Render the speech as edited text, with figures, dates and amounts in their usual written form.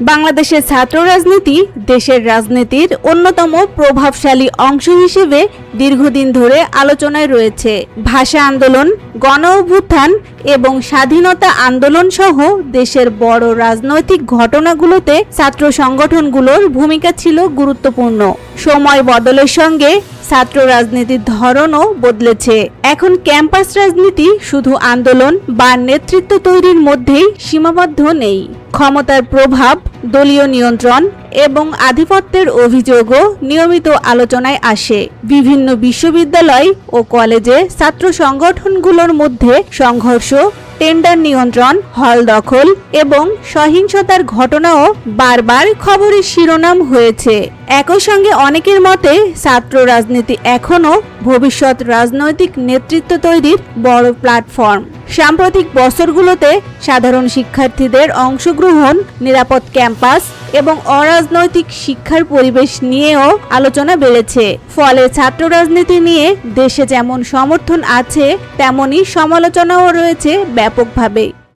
বাংলাদেশের ছাত্র রাজনীতি দেশের রাজনীতির অন্যতম প্রভাবশালী অংশ হিসেবে দীর্ঘদিন ধরে আলোচনায় রয়েছে। ভাষা আন্দোলন, গণ অভ্যুত্থান এবং স্বাধীনতা আন্দোলন সহ দেশের বড় রাজনৈতিক ঘটনাগুলোতে ছাত্র সংগঠনগুলোর ভূমিকা ছিল গুরুত্বপূর্ণ। সময় বদলের সঙ্গে ছাত্র রাজনীতির ধরনও বদলেছে। এখন ক্যাম্পাস রাজনীতি শুধু আন্দোলন বা নেতৃত্ব তৈরির মধ্যেই সীমাবদ্ধ নেই। ক্ষমতার প্রভাব, দলীয় নিয়ন্ত্রণ এবং আধিপত্যের অভিযোগও নিয়মিত আলোচনায় আসে। বিভিন্ন বিশ্ববিদ্যালয় ও কলেজে ছাত্র সংগঠনগুলোর মধ্যে সংঘর্ষ, টেন্ডার নিয়ন্ত্রণ, হল দখল এবং সহিংসতার ঘটনাও বারবার খবরের শিরোনাম হয়েছে। একই সঙ্গে অনেকের মতে ছাত্র রাজনীতি এখনও ভবিষ্যৎ রাজনৈতিক নেতৃত্ব তৈরির বড় প্ল্যাটফর্ম। সাম্প্রতিক বছরগুলোতে সাধারণ শিক্ষার্থীদের অংশগ্রহণ, নিরাপদ ক্যাম্পাস এবং অরাজনৈতিক শিক্ষার পরিবেশ নিয়েও আলোচনা বেড়েছে। ফলে ছাত্র রাজনীতি নিয়ে দেশে যেমন সমর্থন আছে, তেমনি সমালোচনাও রয়েছে ব্যাপকভাবে।